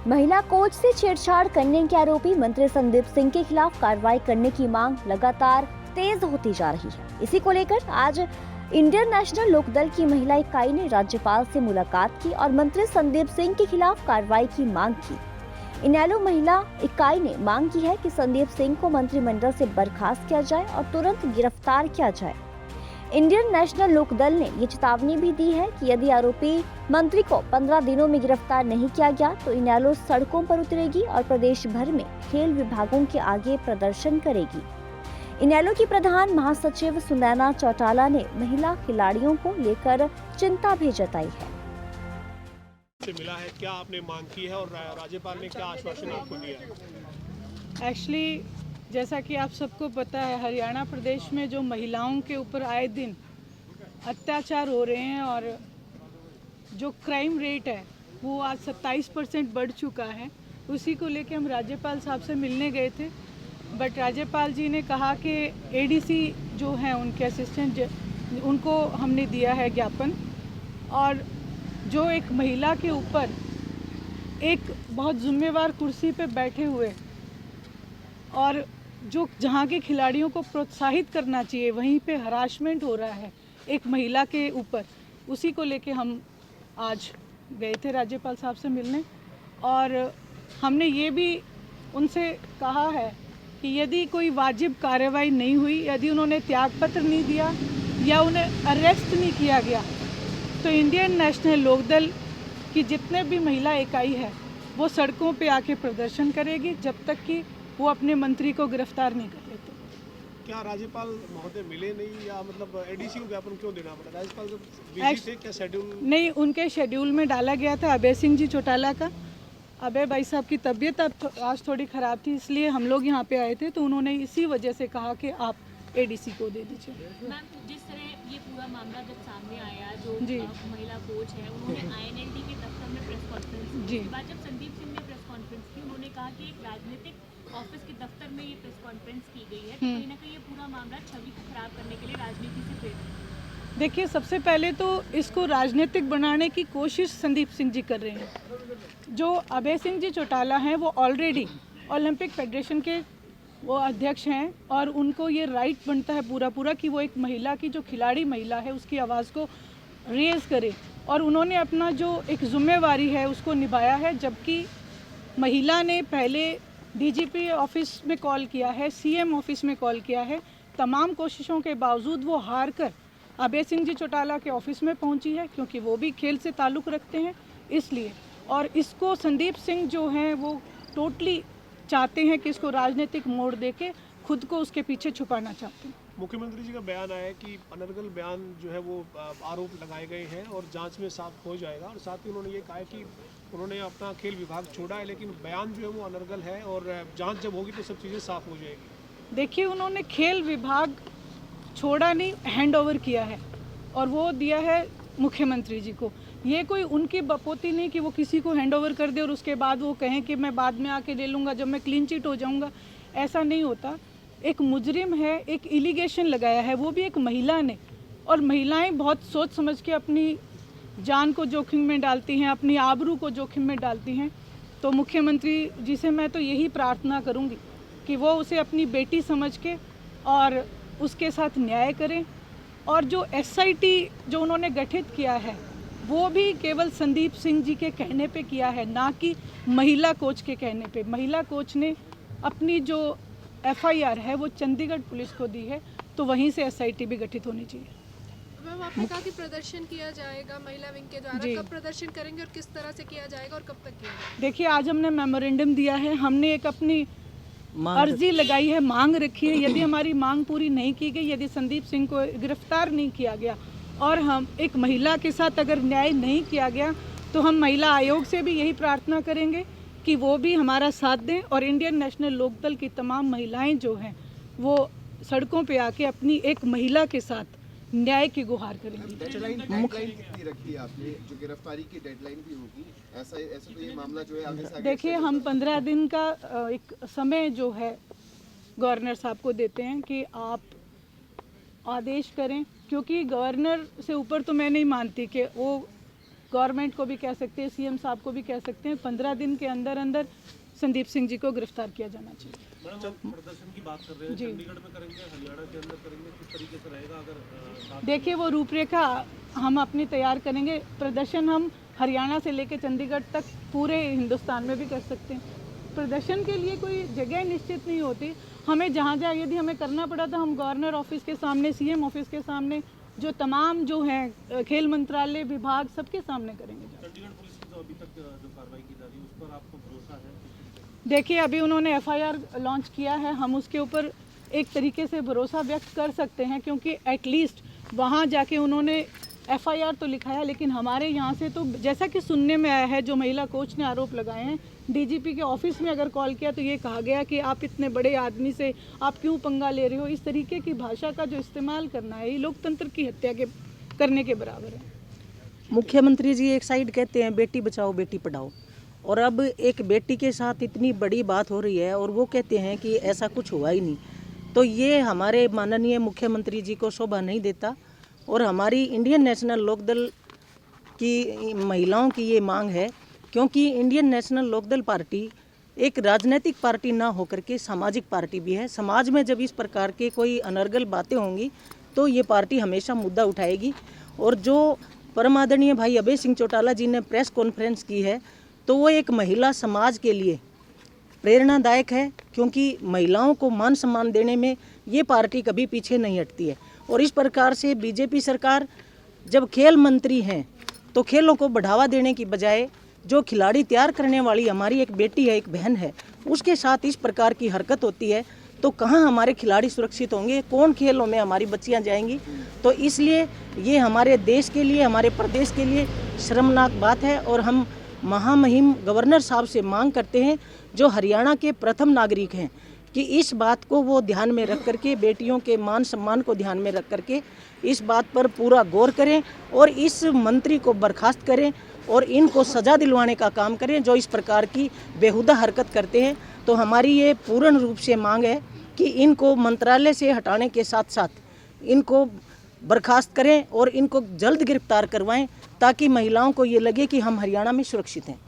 महिला कोच से छेड़छाड़ करने के आरोपी मंत्री संदीप सिंह के खिलाफ कार्रवाई करने की मांग लगातार तेज होती जा रही है। इसी को लेकर आज इंडियन नेशनल लोकदल की महिला इकाई ने राज्यपाल से मुलाकात की और मंत्री संदीप सिंह के खिलाफ कार्रवाई की मांग की। इनेलो महिला इकाई ने मांग की है कि संदीप सिंह को मंत्रिमंडल से बर्खास्त किया जाए और तुरंत गिरफ्तार किया जाए। इंडियन नेशनल लोकदल ने ये चेतावनी भी दी है कि यदि आरोपी मंत्री को 15 दिनों में गिरफ्तार नहीं किया गया तो इनेलो सड़कों पर उतरेगी और प्रदेश भर में खेल विभागों के आगे प्रदर्शन करेगी। इनेलो की प्रधान महासचिव सुनैना चौटाला ने महिला खिलाड़ियों को लेकर चिंता भी जताई है। से मिला है, क्या आपने मांग की है और राज्यपाल ने क्या आश्वासन आपको दिया? एक्चुअली जैसा कि आप सबको पता है, हरियाणा प्रदेश में जो महिलाओं के ऊपर आए दिन अत्याचार हो रहे हैं और जो क्राइम रेट है वो आज 27% बढ़ चुका है। उसी को लेके हम राज्यपाल साहब से मिलने गए थे, बट राज्यपाल जी ने कहा कि एडीसी जो हैं उनके असिस्टेंट उनको हमने दिया है ज्ञापन, और जो एक महिला के ऊपर एक बहुत जिम्मेवार कुर्सी पे बैठे हुए और जो जहाँ के खिलाड़ियों को प्रोत्साहित करना चाहिए वहीं पे हरासमेंट हो रहा है एक महिला के ऊपर, उसी को लेके हम आज गए थे राज्यपाल साहब से मिलने। और हमने ये भी उनसे कहा है कि यदि कोई वाजिब कार्रवाई नहीं हुई, यदि उन्होंने त्यागपत्र नहीं दिया या उन्हें अरेस्ट नहीं किया गया, तो इंडियन नेशनल लोकदल की जितने भी महिला इकाई है वो सड़कों पे आके प्रदर्शन करेगी जब तक कि वो अपने मंत्री को गिरफ्तार नहीं कर लेते। क्या राज्यपाल महोदय मिले नहीं, या मतलब एडीसी को ज्ञापन क्यों देना पड़ा? राज्यपाल जब बिजी थे, क्या शेड्यूल नहीं, उनके शेड्यूल में डाला गया था अभय सिंह जी चौटाला का। अभय भाई साहब की तबीयत आज थोड़ी ख़राब थी, इसलिए हम लोग यहाँ पे आए थे, तो उन्होंने इसी वजह से कहा कि आप एडीसी को दे दीजिए। मैम, जिस तरह ये पूरा मामला जब सामने आया, जो महिला कोच है उन्होंने आईएनएलडी के दफ्तर में प्रेस कॉन्फ्रेंस की, उसके बाद जब संदीप सिंह ने प्रेस कॉन्फ्रेंस की, उन्होंने कहा कि एक राजनीतिक ऑफिस के दफ्तर में ये प्रेस कॉन्फ्रेंस की गई है, तो कहीं ना कहीं ये पूरा मामला छवि को खराब करने के लिए राजनीति से प्रेरित है। देखिए, सबसे पहले तो इसको राजनीतिक बनाने की कोशिश संदीप सिंह जी कर रहे हैं। जो अभय सिंह जी चौटाला हैं वो ऑलरेडी ओलंपिक फेडरेशन के वो अध्यक्ष हैं और उनको ये राइट बनता है पूरा कि वो एक महिला की, जो खिलाड़ी महिला है, उसकी आवाज़ को रेज़ करे, और उन्होंने अपना जो एक जिम्मेवारी है उसको निभाया है। जबकि महिला ने पहले डीजीपी ऑफिस में कॉल किया है, सीएम ऑफिस में कॉल किया है, तमाम कोशिशों के बावजूद वो हार कर अभय सिंह जी चौटाला के ऑफिस में पहुंची है, क्योंकि वो भी खेल से ताल्लुक़ रखते हैं इसलिए। और इसको संदीप सिंह जो हैं वो टोटली चाहते हैं कि इसको राजनीतिक मोड़ देके खुद को उसके पीछे छुपाना चाहते हैं। मुख्यमंत्री जी का बयान आया है कि अनर्गल बयान जो है वो आरोप लगाए गए हैं और जांच में साफ हो जाएगा, और साथ ही उन्होंने ये कहा है कि उन्होंने अपना खेल विभाग छोड़ा है, लेकिन बयान जो है वो अनर्गल है और जांच जब होगी तो सब चीज़ें साफ हो जाएगी। देखिए, उन्होंने खेल विभाग छोड़ा नहीं, हैंड ओवर किया है और वो दिया है मुख्यमंत्री जी को। ये कोई उनकी बपोती नहीं कि वो किसी को हैंड ओवर कर दे और उसके बाद वो कहें कि मैं बाद में आके ले लूँगा जब मैं क्लीन चिट हो जाऊँगा। ऐसा नहीं होता। एक मुजरिम है, एक एलिगेशन लगाया है, वो भी एक महिला ने, और महिलाएं बहुत सोच समझ के अपनी जान को जोखिम में डालती हैं, अपनी आबरू को जोखिम में डालती हैं। तो मुख्यमंत्री जी से मैं तो यही प्रार्थना करूँगी कि वो उसे अपनी बेटी समझ के और उसके साथ न्याय करें। और जो एसआईटी जो उन्होंने गठित किया है वो भी केवल संदीप सिंह जी के कहने पे किया है, ना कि महिला कोच के कहने पे। महिला कोच ने अपनी जो एफआईआर है वो चंडीगढ़ पुलिस को दी है, तो वहीं से एसआईटी भी गठित होनी चाहिए। मैम, आपने कहा कि प्रदर्शन किया जाएगा महिला विंग के द्वारा, कब प्रदर्शन करेंगे और किस तरह से किया जाएगा और कब तक किया जाएगा? देखिए, आज हमने मेमोरेंडम दिया है, हमने एक अपनी अर्जी लगाई है, मांग रखी है। यदि हमारी मांग पूरी नहीं की गई, यदि संदीप सिंह को गिरफ्तार नहीं किया गया और हम एक महिला के साथ अगर न्याय नहीं किया गया, तो हम महिला आयोग से भी यही प्रार्थना करेंगे कि वो भी हमारा साथ दें और इंडियन नेशनल लोकदल की तमाम महिलाएं जो हैं वो सड़कों पे आके अपनी एक महिला के साथ न्याय की गुहार करेंगी। डेडलाइन कितनी रखी है आपने, जो गिरफ्तारी की डेडलाइन भी होगी? ऐसा तो ये मामला जो है आगे से आगे। देखिए, हम 15 दिन का एक समय जो है गवर्नर साहब को देते हैं कि आप आदेश करें, क्योंकि गवर्नर से ऊपर तो मैं नहीं मानती कि वो गवर्नमेंट को भी कह सकते हैं, सीएम साहब को भी कह सकते हैं, 15 दिन के अंदर अंदर संदीप सिंह जी को गिरफ्तार किया जाना चाहिए। प्रदर्शन की बात कर रहे हैं, चंडीगढ़ में करेंगे, हरियाणा के अंदर करेंगे, किस तरीके से रहेगा? अगर देखिए वो रूपरेखा हम अपनी तैयार करेंगे। प्रदर्शन हम हरियाणा से लेकर चंडीगढ़ तक पूरे हिंदुस्तान में भी कर सकते हैं। प्रदर्शन के लिए कोई जगह निश्चित नहीं होती। हमें जहाँ जहाँ यदि हमें करना पड़ा तो हम गवर्नर ऑफिस के सामने, सीएम ऑफिस के सामने, जो तमाम जो हैं खेल मंत्रालय विभाग सबके सामने करेंगे। चंडीगढ़ पुलिस की तो अभी तक जो कार्रवाई की जा रही है उस पर आपको भरोसा है? देखिए अभी उन्होंने एफआईआर लॉन्च किया है, हम उसके ऊपर एक तरीके से भरोसा व्यक्त कर सकते हैं, क्योंकि एटलीस्ट वहाँ जाके उन्होंने एफआईआर तो लिखाया, लेकिन हमारे यहाँ से तो जैसा कि सुनने में आया है, जो महिला कोच ने आरोप लगाए हैं, डीजीपी के ऑफिस में अगर कॉल किया तो ये कहा गया कि आप इतने बड़े आदमी से आप क्यों पंगा ले रहे हो। इस तरीके की भाषा का जो इस्तेमाल करना है, ये लोकतंत्र की हत्या के करने के बराबर है। मुख्यमंत्री जी एक साइड कहते हैं बेटी बचाओ बेटी पढ़ाओ, और अब एक बेटी के साथ इतनी बड़ी बात हो रही है और वो कहते हैं कि ऐसा कुछ हुआ ही नहीं, तो ये हमारे माननीय मुख्यमंत्री जी को शोभा नहीं देता। और हमारी इंडियन नेशनल लोकदल की महिलाओं की ये मांग है, क्योंकि इंडियन नेशनल लोकदल पार्टी एक राजनीतिक पार्टी ना होकर के सामाजिक पार्टी भी है। समाज में जब इस प्रकार के कोई अनर्गल बातें होंगी तो ये पार्टी हमेशा मुद्दा उठाएगी। और जो परम आदरणीय भाई अभय सिंह चौटाला जी ने प्रेस कॉन्फ्रेंस की है, तो वो एक महिला समाज के लिए प्रेरणादायक है, क्योंकि महिलाओं को मान सम्मान देने में ये पार्टी कभी पीछे नहीं हटती है। और इस प्रकार से बीजेपी सरकार जब खेल मंत्री हैं तो खेलों को बढ़ावा देने की बजाय जो खिलाड़ी तैयार करने वाली हमारी एक बेटी है, एक बहन है, उसके साथ इस प्रकार की हरकत होती है, तो कहाँ हमारे खिलाड़ी सुरक्षित होंगे, कौन खेलों में हमारी बच्चियां जाएंगी। तो इसलिए ये हमारे देश के लिए, हमारे प्रदेश के लिए शर्मनाक बात है। और हम महामहिम गवर्नर साहब से मांग करते हैं, जो हरियाणा के प्रथम नागरिक हैं, कि इस बात को वो ध्यान में रख करके, बेटियों के मान सम्मान को ध्यान में रख करके इस बात पर पूरा गौर करें और इस मंत्री को बर्खास्त करें और इनको सज़ा दिलवाने का काम करें जो इस प्रकार की बेहुदा हरकत करते हैं। तो हमारी ये पूर्ण रूप से मांग है कि इनको मंत्रालय से हटाने के साथ साथ इनको बर्खास्त करें और इनको जल्द गिरफ्तार करवाएं, ताकि महिलाओं को ये लगे कि हम हरियाणा में सुरक्षित हैं।